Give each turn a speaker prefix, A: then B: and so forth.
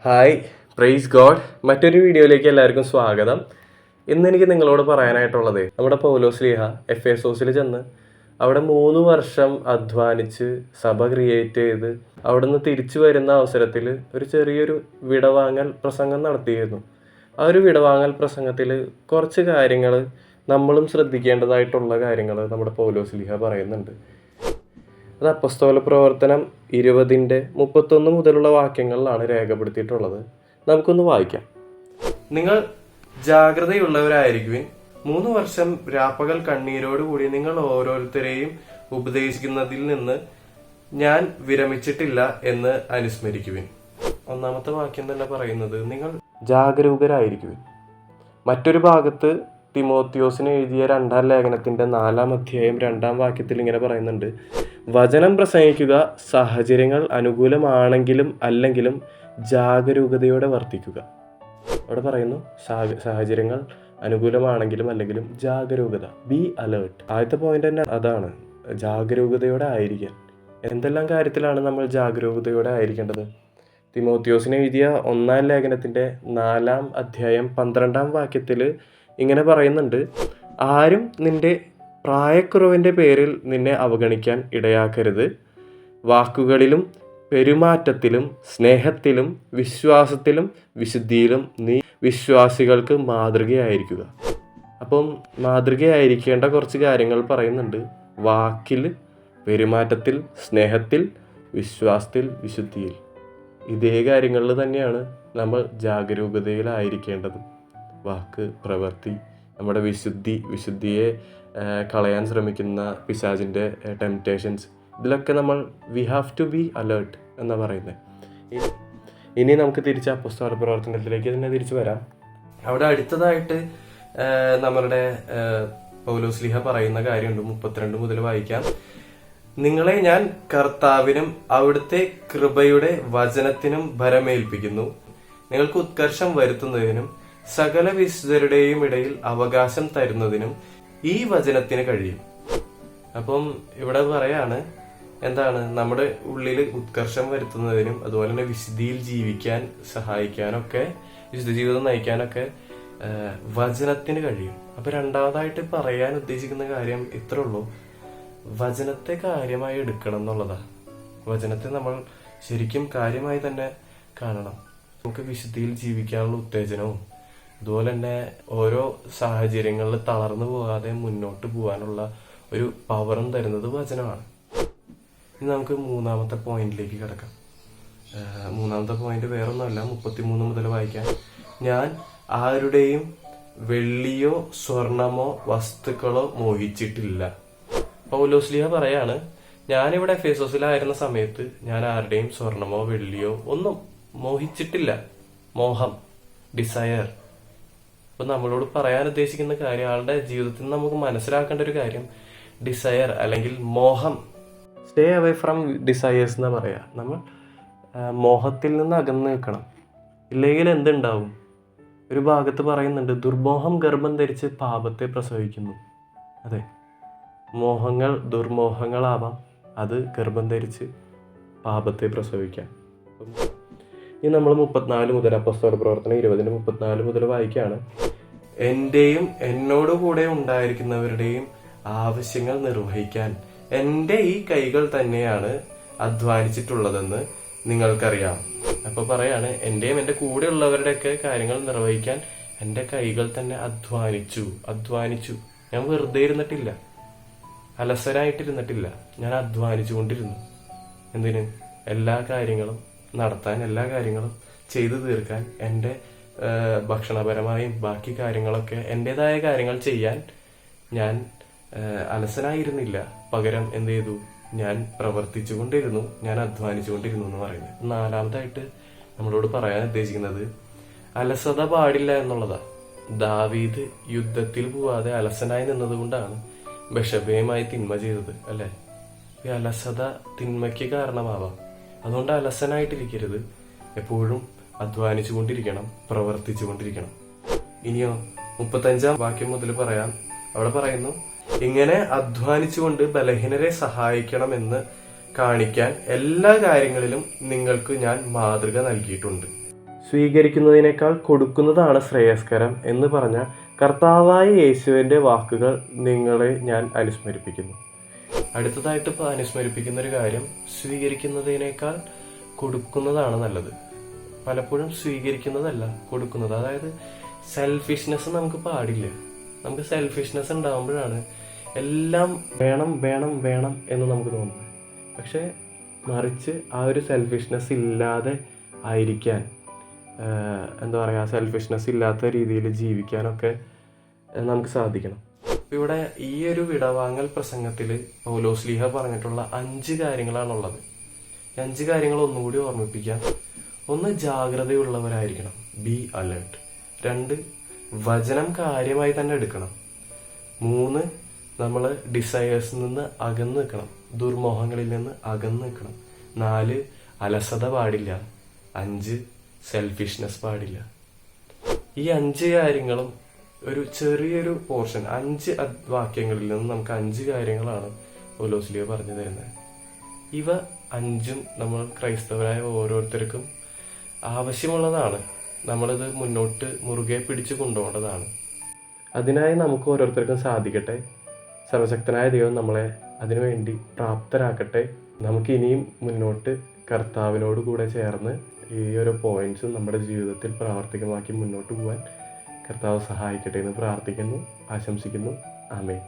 A: Hi, praise God. മറ്റൊരു വീഡിയോയിലേക്ക് എല്ലാവർക്കും സ്വാഗതം. ഇന്ന് എനിക്ക് നിങ്ങളോട് പറയാനായിട്ടുള്ളത്, നമ്മുടെ പൗലോസ്ലീഹ എഫേസോസിൽ ചെന്ന് അവിടെ 3 വർഷം അധ്വാനിച്ച് സഭ ക്രിയേറ്റ് ചെയ്ത് അവിടെ നിന്ന് തിരിച്ചു വരുന്ന അവസരത്തിൽ ഒരു ചെറിയൊരു വിടവാങ്ങൽ പ്രസംഗം നടത്തിയിരുന്നു. ആ ഒരു വിടവാങ്ങൽ പ്രസംഗത്തിൽ കുറച്ച് കാര്യങ്ങൾ നമ്മളും ശ്രദ്ധിക്കേണ്ടതായിട്ടുള്ള കാര്യങ്ങൾ നമ്മുടെ പൗലോസ്ലീഹ പറയുന്നുണ്ട്. അത് അപ്പസ്തോല പ്രവർത്തനം 20:31 മുതലുള്ള വാക്യങ്ങളിലാണ് രേഖപ്പെടുത്തിയിട്ടുള്ളത്. നമുക്കൊന്ന് വായിക്കാം. നിങ്ങൾ ജാഗ്രതയുള്ളവരായിരിക്കുവിൻ. 3 വർഷം രാപ്പകൽ കണ്ണീരോടുകൂടി നിങ്ങൾ ഓരോരുത്തരെയും ഉപദേശിക്കുന്നതിൽ നിന്ന് ഞാൻ വിരമിച്ചിട്ടില്ല എന്ന് അനുസ്മരിക്കുവിൻ. ഒന്നാമത്തെ വാക്യം തന്നെ പറയുന്നത് നിങ്ങൾ ജാഗരൂകരായിരിക്കുവിൻ. മറ്റൊരു ഭാഗത്ത് തിമോത്തിയോസിന് എഴുതിയ 2-ാം ലേഖനത്തിന്റെ 4-ാം അധ്യായം 2-ാം വാക്യത്തിൽ ഇങ്ങനെ പറയുന്നുണ്ട്, വചനം പ്രസംഗിക്കുക, സാഹചര്യങ്ങൾ അനുകൂലമാണെങ്കിലും അല്ലെങ്കിലും ജാഗരൂകതയോടെ വർത്തിക്കുക. അവിടെ പറയുന്നു സാഹചര്യങ്ങൾ അനുകൂലമാണെങ്കിലും അല്ലെങ്കിലും ജാഗരൂകത, ബി അലേർട്ട്. ആദ്യത്തെ പോയിന്റ് തന്നെ അതാണ്, ജാഗരൂകതയോടെ ആയിരിക്കാൻ. എന്തെല്ലാം കാര്യത്തിലാണ് നമ്മൾ ജാഗരൂകതയോടെ ആയിരിക്കേണ്ടത്? തിമോത്തിയോസിന് എഴുതിയ 1-ാം ലേഖനത്തിന്റെ 4-ാം അധ്യായം 12-ാം വാക്യത്തിൽ ഇങ്ങനെ പറയുന്നുണ്ട്, ആരും നിന്റെ പ്രായക്കുറവിൻ്റെ പേരിൽ നിന്നെ അവഗണിക്കാൻ ഇടയാക്കരുത്. വാക്കുകളിലും പെരുമാറ്റത്തിലും സ്നേഹത്തിലും വിശ്വാസത്തിലും വിശുദ്ധിയിലും നീ വിശ്വാസികൾക്ക് മാതൃകയായിരിക്കുക. അപ്പം മാതൃകയായിരിക്കേണ്ട കുറച്ച് കാര്യങ്ങൾ പറയുന്നുണ്ട്. വാക്കിൽ, പെരുമാറ്റത്തിൽ, സ്നേഹത്തിൽ, വിശ്വാസത്തിൽ, വിശുദ്ധിയിൽ. ഇതേ കാര്യങ്ങളിൽ തന്നെയാണ് നമ്മൾ ജാഗരൂകതയിലായിരിക്കേണ്ടത്. വാക്ക്, പ്രവൃത്തി, നമ്മുടെ വിശുദ്ധിയെ കളയാൻ ശ്രമിക്കുന്ന പിശാചിൻ്റെ ടെംപ്റ്റേഷൻസ്, ഇതിലൊക്കെ നമ്മൾ we have to be alert എന്നാണ് പറയുന്നത്. ഇനി നമുക്ക് തിരിച്ച് അപ്പോസ്തല പ്രവർത്തനത്തിലേക്ക് തന്നെ തിരിച്ചു വരാം. അവിടെ അടുത്തതായിട്ട് നമ്മളുടെ പൗലോസ്ലീഹ പറയുന്ന കാര്യമുണ്ട്. 32 മുതൽ വായിക്കാം. നിങ്ങളെ ഞാൻ കർത്താവിനും അവിടുത്തെ കൃപയുടെ വചനത്തിനും ഭരമേൽപ്പിക്കുന്നു. നിങ്ങൾക്ക് ഉത്കർഷം വരുത്തുന്നതിനും സകല വിശുദ്ധരുടെയും ഇടയിൽ അവകാശം തരുന്നതിനും ഈ വചനത്തിന് കഴിയും. അപ്പം ഇവിടെ പറയാണ്, എന്താണ്, നമ്മുടെ ഉള്ളിൽ ഉത്കർഷം വരുത്തുന്നതിനും അതുപോലെ തന്നെ വിശുദ്ധിയിൽ ജീവിക്കാൻ സഹായിക്കാനൊക്കെ, വിശുദ്ധ ജീവിതം നയിക്കാനൊക്കെ വചനത്തിന് കഴിയും. അപ്പൊ രണ്ടാമതായിട്ട് പറയാൻ ഉദ്ദേശിക്കുന്ന കാര്യം ഇത്രേ ഉള്ളൂ, വചനത്തെ കാര്യമായി എടുക്കണം എന്നുള്ളതാ. വചനത്തെ നമ്മൾ ശരിക്കും കാര്യമായി തന്നെ കാണണം. നമുക്ക് വിശുദ്ധിയിൽ ജീവിക്കാനുള്ള ഉത്തേജനവും അതുപോലെ തന്നെ ഓരോ സാഹചര്യങ്ങളിൽ തളർന്നു പോകാതെ മുന്നോട്ട് പോകാനുള്ള ഒരു പവറും തരുന്നത് വചനമാണ്. ഇനി നമുക്ക് 3-ാമത്തെ പോയിന്റിലേക്ക് കിടക്കാം. 3-ാമത്തെ പോയിന്റ് വേറൊന്നുമല്ല, 33 മുതൽ വായിക്കാം. ഞാൻ ആരുടെയും വെള്ളിയോ സ്വർണമോ വസ്തുക്കളോ മോഹിച്ചിട്ടില്ല. പൗലോസ്ലീഹ പറയാണ്, ഞാനിവിടെ എഫേസോസിലായിരുന്ന സമയത്ത് ഞാൻ ആരുടെയും സ്വർണമോ വെള്ളിയോ ഒന്നും മോഹിച്ചിട്ടില്ല. മോഹം, ഡിസയർ. അപ്പൊ നമ്മളോട് പറയാൻ ഉദ്ദേശിക്കുന്ന കാര്യം, ആളുടെ ജീവിതത്തിൽ നിന്ന് നമുക്ക് മനസ്സിലാക്കേണ്ട ഒരു കാര്യം, ഡിസയർ അല്ലെങ്കിൽ മോഹം. സ്റ്റേ അവേ ഫ്രം ഡിസയേഴ്സ് എന്നാ പറയാ. നമ്മൾ മോഹത്തിൽ നിന്ന് അകന്ന് നിൽക്കണം. ഇല്ലെങ്കിൽ എന്തുണ്ടാവും? ഒരു ഭാഗത്ത് പറയുന്നുണ്ട്, ദുർമോഹം ഗർഭം ധരിച്ച് പാപത്തെ പ്രസവിക്കുന്നു. അതെ, മോഹങ്ങൾ ദുർമോഹങ്ങളാവാം, അത് ഗർഭം ധരിച്ച് പാപത്തെ പ്രസവിക്കാം. ഇനി നമ്മൾ 34 മുതൽ അപ്പോസ്തല പ്രവർത്തനം 20:34 മുതൽ വായിക്കുകയാണ്. എന്റെയും എന്നോടുകൂടെ ഉണ്ടായിരിക്കുന്നവരുടെയും ആവശ്യങ്ങൾ നിർവഹിക്കാൻ എൻ്റെ ഈ കൈകൾ തന്നെയാണ് അധ്വാനിച്ചിട്ടുള്ളതെന്ന് നിങ്ങൾക്കറിയാം. അപ്പൊ പറയാണ്, എന്റെയും എൻ്റെ കൂടെ ഉള്ളവരുടെയൊക്കെ കാര്യങ്ങൾ നിർവഹിക്കാൻ എൻ്റെ കൈകൾ തന്നെ അധ്വാനിച്ചു. ഞാൻ വെറുതെ ഇരുന്നിട്ടില്ല, അലസരായിട്ടിരുന്നിട്ടില്ല, ഞാൻ അധ്വാനിച്ചുകൊണ്ടിരുന്നു. എന്തിന്? എല്ലാ കാര്യങ്ങളും നടത്താൻ, എല്ലാ കാര്യങ്ങളും ചെയ്തു തീർക്കാൻ, എൻ്റെ ഭക്ഷണപരമായും ബാക്കി കാര്യങ്ങളൊക്കെ എൻ്റെതായ കാര്യങ്ങൾ ചെയ്യാൻ ഞാൻ അലസനായിരുന്നില്ല. പകരം എന്ത് ചെയ്തു? ഞാൻ പ്രവർത്തിച്ചുകൊണ്ടിരുന്നു, ഞാൻ അധ്വാനിച്ചുകൊണ്ടിരുന്നു എന്ന് പറയുന്നത്. 4-ാമതായിട്ട് നമ്മളോട് പറയാൻ ഉദ്ദേശിക്കുന്നത് അലസത പാടില്ല എന്നുള്ളതാ. ദാവീദ് യുദ്ധത്തിൽ പോവാതെ അലസനായി നിന്നത് കൊണ്ടാണ് ബെഷബയുമായി തിന്മ ചെയ്തത്, അല്ലെ? ഈ അലസത തിന്മയ്ക്ക് കാരണമാവാം. അതുകൊണ്ട് അലസനായിട്ടിരിക്കരുത്, എപ്പോഴും അധ്വാനിച്ചുകൊണ്ടിരിക്കണം, പ്രവർത്തിച്ചുകൊണ്ടിരിക്കണം. ഇനിയോ 35-ാം വാക്യം മുതൽ പറയാം. അവിടെ പറയുന്നു, ഇങ്ങനെ അധ്വാനിച്ചുകൊണ്ട് ബലഹീനരെ സഹായിക്കണമെന്ന് കാണിക്കാൻ എല്ലാ കാര്യങ്ങളിലും നിങ്ങൾക്ക് ഞാൻ മാതൃക നൽകിയിട്ടുണ്ട്. സ്വീകരിക്കുന്നതിനേക്കാൾ കൊടുക്കുന്നതാണ് ശ്രേയസ്കരം എന്ന് പറഞ്ഞ കർത്താവായ യേശുവിൻ്റെ വാക്കുകൾ നിങ്ങളെ ഞാൻ അനുസ്മരിപ്പിക്കുന്നു. അടുത്തതായിട്ട് ഇപ്പോൾ അനുസ്മരിപ്പിക്കുന്ന ഒരു കാര്യം, സ്വീകരിക്കുന്നതിനേക്കാൾ കൊടുക്കുന്നതാണ് നല്ലത്. പലപ്പോഴും സ്വീകരിക്കുന്നതല്ല കൊടുക്കുന്നത്. അതായത് സെൽഫിഷ്നെസ് നമുക്ക് പാടില്ല. നമുക്ക് സെൽഫിഷ്നെസ് ഉണ്ടാകുമ്പോഴാണ് എല്ലാം വേണം വേണം വേണം എന്ന് നമുക്ക് തോന്നുന്നത്. പക്ഷേ മറിച്ച് ആ ഒരു സെൽഫിഷ്നെസ് ഇല്ലാതെ ആയിരിക്കാൻ, എന്താ പറയുക, സെൽഫിഷ്നെസ് ഇല്ലാത്ത രീതിയിൽ ജീവിക്കാനൊക്കെ നമുക്ക് സാധിക്കണം. ഇവിടെ ഈ ഒരു വിടവാങ്ങൽ പ്രസംഗത്തിൽ പൗലോസ്ലീഹ പറഞ്ഞിട്ടുള്ള 5 കാര്യങ്ങളാണുള്ളത്. 5 കാര്യങ്ങൾ ഒന്നുകൂടി ഓർമ്മിപ്പിക്കാം. 1, ജാഗ്രതയുള്ളവരായിരിക്കണം, ബി അലേർട്ട്. 2, വചനം കാര്യമായി തന്നെ എടുക്കണം. 3, നമ്മൾ ഡിസയേഴ്സിൽ നിന്ന് അകന്ന് നിൽക്കണം, ദുർമോഹങ്ങളിൽ നിന്ന് അകന്ന് നിൽക്കണം. 4, അലസത പാടില്ല. 5, സെൽഫിഷ്നെസ് പാടില്ല. ഈ 5 കാര്യങ്ങളും ഒരു ചെറിയൊരു പോർഷൻ, 5 വാക്യങ്ങളിൽ നിന്ന് നമുക്ക് 5 കാര്യങ്ങളാണ് പൗലോസ്ലീഹ പറഞ്ഞു തരുന്നത്. ഇവ 5ഉം നമ്മൾ ക്രൈസ്തവരായ ഓരോരുത്തർക്കും ആവശ്യമുള്ളതാണ്. നമ്മളിത് മുന്നോട്ട് മുറുകെ പിടിച്ചു കൊണ്ടുപോകേണ്ടതാണ്. അതിനായി നമുക്ക് ഓരോരുത്തർക്കും സാധിക്കട്ടെ. സർവശക്തനായ ദൈവം നമ്മളെ അതിനുവേണ്ടി പ്രാപ്തരാക്കട്ടെ. നമുക്ക് ഇനിയും മുന്നോട്ട് കർത്താവിനോട് കൂടെ ചേർന്ന് ഈ ഒരു പോയിന്റ്സ് നമ്മുടെ ജീവിതത്തിൽ പ്രാവർത്തികമാക്കി മുന്നോട്ട് പോകാൻ കർത്താവ് സഹായിക്കട്ടെ എന്ന് പ്രാർത്ഥിക്കുന്നു, ആശംസിക്കുന്നു. ആമേൻ.